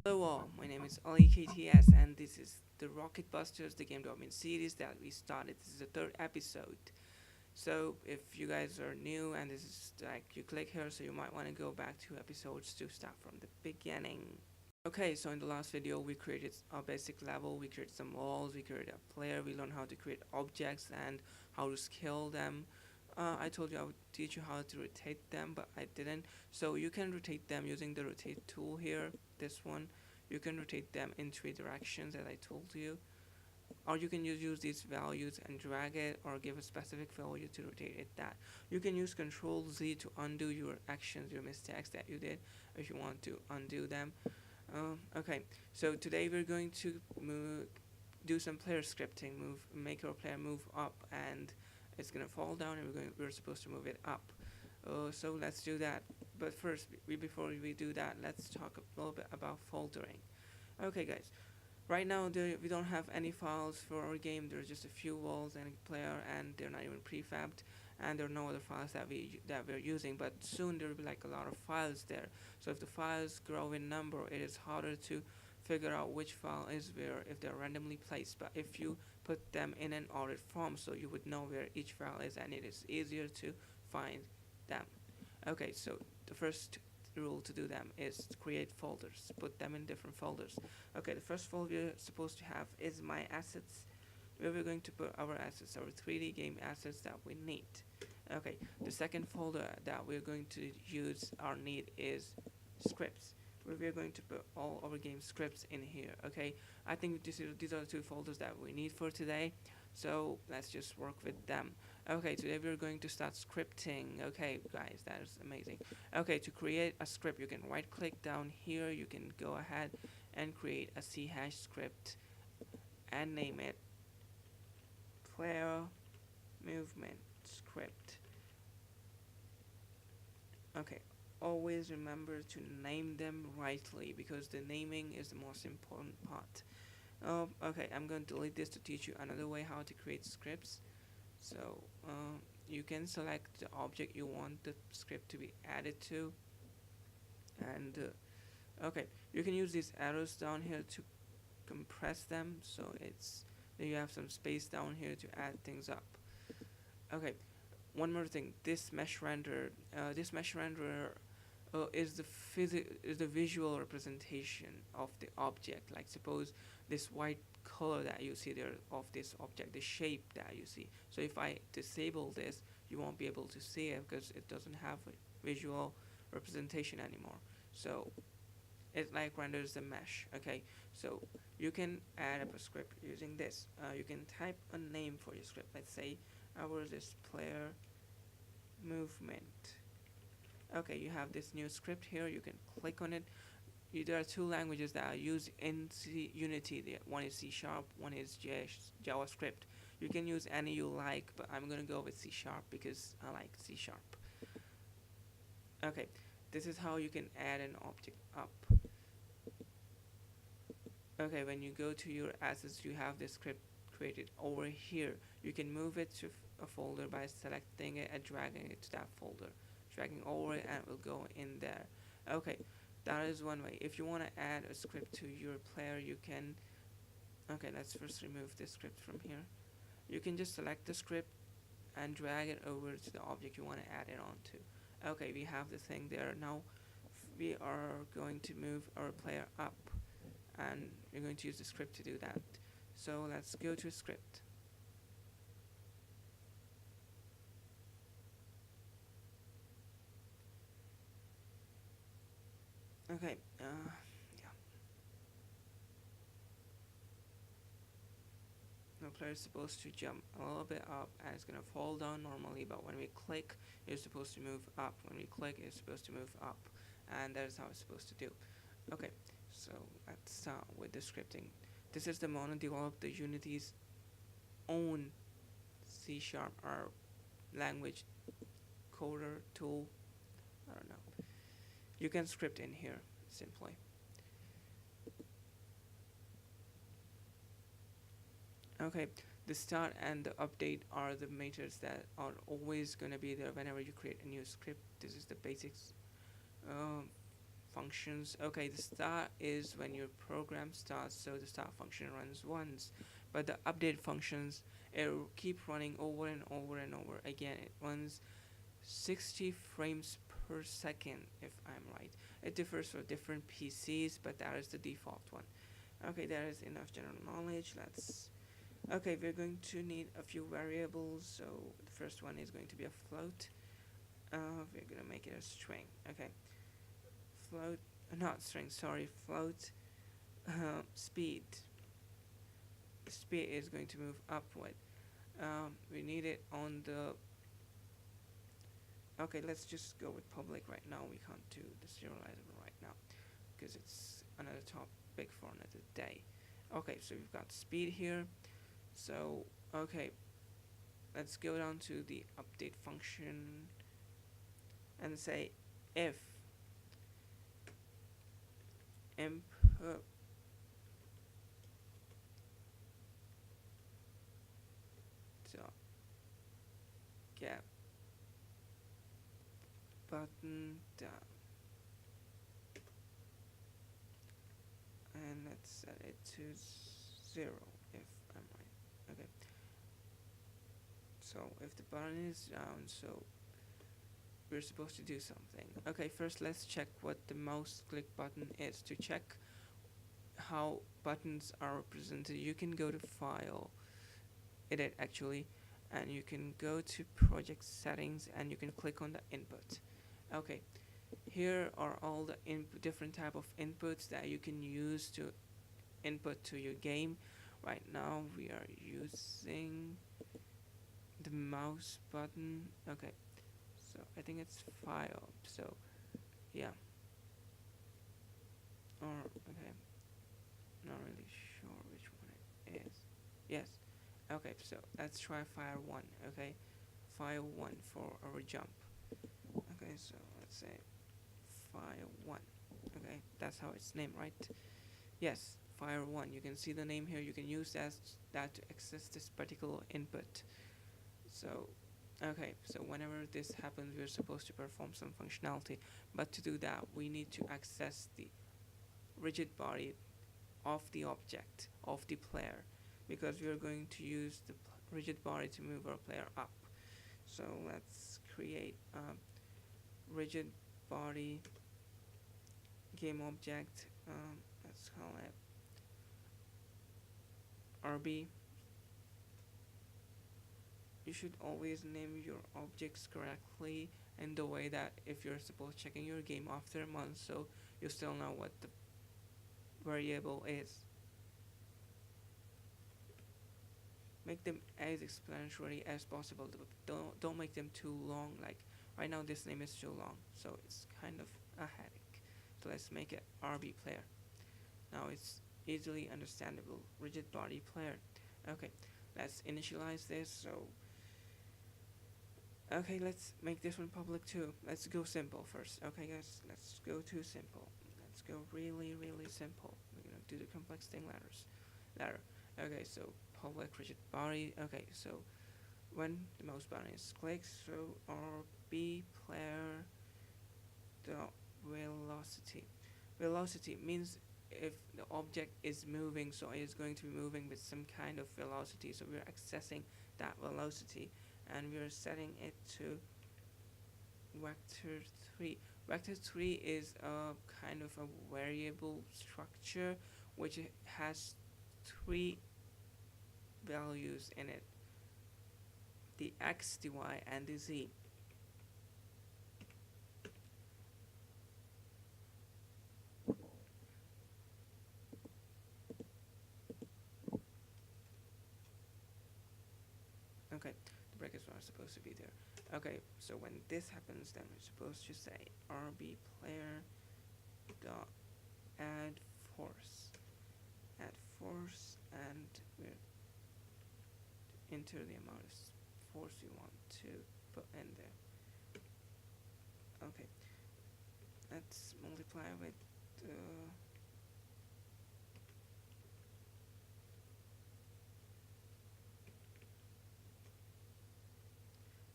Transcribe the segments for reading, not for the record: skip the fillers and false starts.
Hello all, my name is Ali Kts and this is the Rocket Busters, the game development series that we started. This is the third episode. So if you guys are new and this is like you click here, so you might want to go back 2 episodes to start from the beginning. Okay, so in the last video we created a basic level, we created some walls, we created a player, we learned how to create objects and how to scale them. I told you I would teach you how to rotate them, but I didn't. So you can rotate them using the rotate tool here, this one. You can rotate them in 3 directions as I told you. Or you can use these values and drag it or give a specific value to rotate it that. You can use Control Z to undo your actions, your mistakes that you did if you want to undo them. Okay, so today we're going to do some player scripting, make our player move up and it's gonna fall down and we're supposed to move it up. So let's do that. But first, before we do that, let's talk a little bit about foldering. Okay, guys. Right now, we don't have any files for our game. There's just a few walls and a player, and they're not even prefabbed, and there are no other files that we're using. But soon there will be like a lot of files there. So if the files grow in number, it is harder to figure out which file is where if they're randomly placed. But if you put them in an ordered form, so you would know where each file is, and it is easier to find them. Okay, so the first rule to do them is to create folders, put them in different folders. Okay, the first folder we're supposed to have is my assets, where we're going to put our assets, our 3D game assets that we need. Okay, the second folder that we're going to use or need is scripts, where we're going to put all our game scripts in here. Okay, I think these are the 2 folders that we need for today, so let's just work with them. Okay, today we're going to start scripting. Okay, guys, that is amazing. Okay, to create a script, you can right click down here, you can go ahead and create a ch script and name it player movement script. Okay, always remember to name them rightly because the naming is the most important part. Okay, I'm going to delete this to teach you another way how to create scripts. So you can select the object you want the script to be added to, and okay, you can use these arrows down here to compress them, so you have some space down here to add things up. Okay, one more thing, this mesh renderer is the visual representation of the object. Like suppose this white color that you see there of this object, the shape that you see. So if I disable this, you won't be able to see it because it doesn't have a visual representation anymore. So it like renders the mesh. Okay, so you can add up a script using this. You can type a name for your script. Let's say ours is player movement. Okay, you have this new script here. You can click on it. There are 2 languages that are used in Unity. One is C#, one is JavaScript. You can use any you like, but I'm gonna go with C# because I like C#. Okay, this is how you can add an object up. Okay, when you go to your assets, you have this script created over here. You can move it to a folder by selecting it and dragging it to that folder. Dragging over it and it will go in there. Okay, that is one way. If you want to add a script to your player, you can. Okay, let's first remove this script from here. You can just select the script and drag it over to the object you want to add it onto. Okay, we have the thing there. Now we are going to move our player up, and we're going to use the script to do that. So let's go to script. Okay, yeah. The player is supposed to jump a little bit up and it's gonna fall down normally, but when we click, it's supposed to move up. When we click, it's supposed to move up, and that is how it's supposed to do. Okay, so let's start with the scripting. This is the moment develop the Unity's own C# or language coder tool. I don't know. You can script in here simply. Okay, the start and the update are the methods that are always going to be there whenever you create a new script. This is the basics functions. Okay, the start is when your program starts, so the start function runs once, but the update functions, it will keep running over and over and over again. It runs 60 frames per second, if I'm right. It differs for different PCs, but that is the default one. Okay, that is enough general knowledge. Let's Okay, we're going to need a few variables. So the first one is going to be a float. We're gonna make it a string. Okay, float, not string. Sorry, float. Speed. Speed is going to move upward. We need it on the. Okay, let's just go with public right now. We can't do the serializable right now because it's another topic for another day. Okay, so we've got speed here. So okay, let's go down to the update function and say if input dot get button down, and let's set it to 0 if I'm right. Okay, so if the button is down, so we're supposed to do something. Okay, first let's check what the mouse click button is. To check how buttons are represented, you can go to file, edit actually, and you can go to project settings and you can click on the input. Okay, here are all the different type of inputs that you can use to input to your game. Right now we are using the mouse button. Okay, so I think it's file, so yeah, or okay, not really sure which one it is. Yes, okay, so let's try file 1. Okay, file 1 for our jump. Okay, so let's say file 1. Okay, that's how it's named, right? Yes, file 1. You can see the name here. You can use that to access this particular input. So okay, so whenever this happens, we're supposed to perform some functionality, but to do that we need to access the rigid body of the object of the player, because we are going to use the rigid body to move our player up. So let's create a rigid body game object. Let's call it RB. You should always name your objects correctly in the way that if you're supposed checking your game after a month, so you still know what the variable is. Make them as explanatory as possible. Don't make them too long. Like right now this name is too long, so it's kind of a headache. So let's make it RB player. Now it's easily understandable, rigid body player. Okay, let's initialize this. So okay, let's make this one public too. Let's go simple first. Okay guys, let's go to simple. Let's go really simple. We're gonna do the complex thing ladder. Okay, so public rigid body. Okay, so when the mouse button is clicked, so RB player the velocity means if the object is moving, so it is going to be moving with some kind of velocity. So we're accessing that velocity and we're setting it to vector 3. Vector 3 is a kind of a variable structure which has 3 values in it: the x, the y, and the z. Okay, the brackets are supposed to be there. Okay, so when this happens, then we're supposed to say RB player dot add force, and we're enter the amount of force we want to put in there. Okay, let's multiply with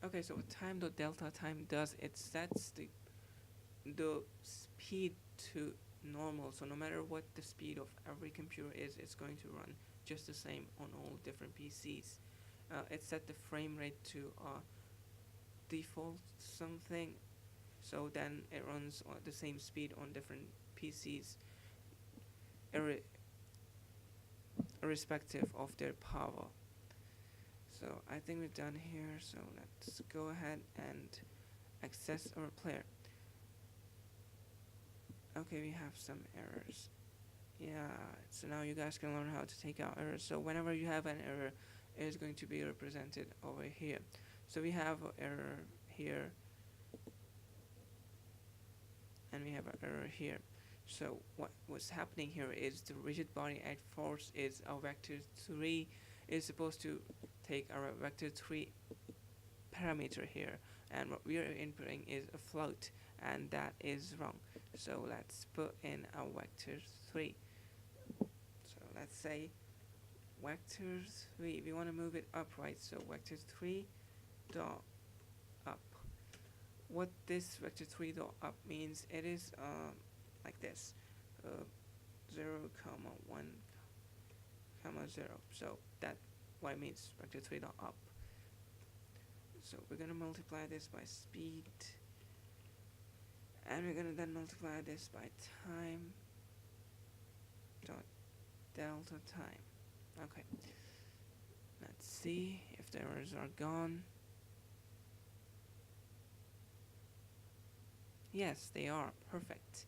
okay, so what time delta time does, it sets the the speed to normal. So no matter what the speed of every computer is, it's going to run just the same on all different PCs. It set the frame rate to default something, so then it runs on the same speed on different PCs, irre- irrespective of their power. So I think we're done here, so let's go ahead and access our player. Okay, we have some errors. Yeah, so now you guys can learn how to take out errors. So whenever you have an error, it is going to be represented over here. So we have an error here, and we have an error here. So what was happening here is the rigid body at force is a vector 3 is supposed to take our vector 3 parameter here, and what we are inputting is a float, and that is wrong. So let's put in a vector 3. So let's say vector 3, we want to move it upright, so vector 3 dot up. What this vector 3 dot up means, it is like this, 0 comma 1 comma 0. So that what it means, vector 3 dot up. So we're gonna multiply this by speed, and we're gonna then multiply this by time dot delta time. Okay, let's see if the errors are gone. Yes, they are. Perfect.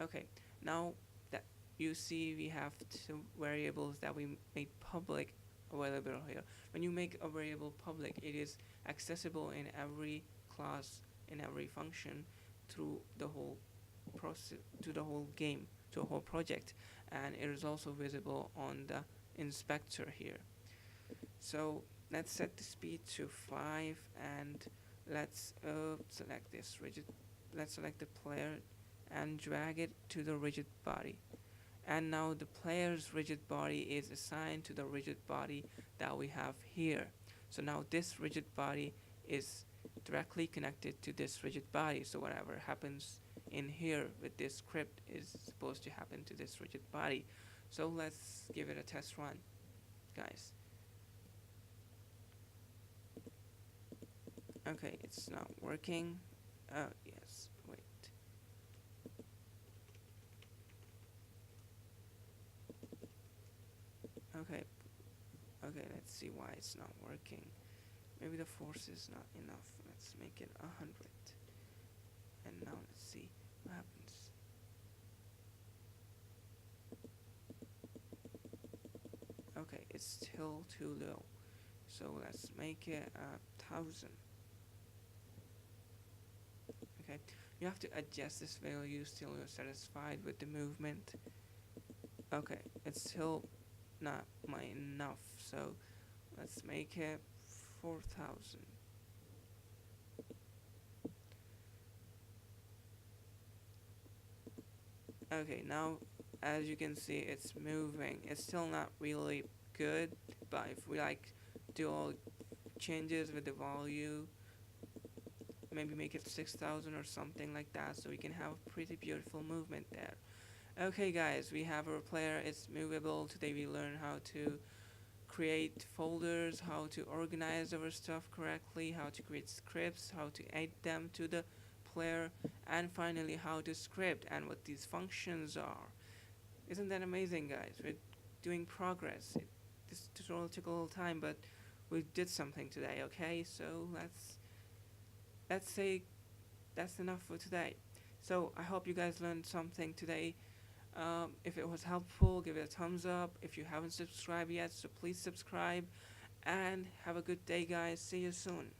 Okay, now that you see, we have two variables that we made public available here. When you make a variable public, it is accessible in every class, in every function, through the whole process, to the whole game, to a whole project, and it is also visible on the inspector here. So let's set the speed to 5, and let's select this rigid. Let's select the player and drag it to the rigid body. And now the player's rigid body is assigned to the rigid body that we have here. So now this rigid body is directly connected to this rigid body. So whatever happens in here with this script is supposed to happen to this rigid body. So let's give it a test run, guys. Okay, it's not working. Yes, wait. Okay, let's see why it's not working. Maybe the force is not enough. Let's make it 100. And now let's see what happens. Okay, it's still too low. So let's make it 1000. Okay, you have to adjust this value till you're satisfied with the movement. Okay, it's still not enough, so let's make it 4000. Okay, now as you can see, it's moving. It's still not really good, but if we like do all changes with the value, maybe make it 6000 or something like that, so we can have a pretty beautiful movement there. Okay guys, we have our player, it's movable. Today we learn how to create folders, how to organize our stuff correctly, how to create scripts, how to add them to the player, and finally how to script and what these functions are. Isn't that amazing, guys? We're doing progress. This tutorial took a little time, but we did something today, okay? So let's say that's enough for today. So I hope you guys learned something today. If it was helpful, give it a thumbs up. If you haven't subscribed yet, so please subscribe, and have a good day, guys. See you soon.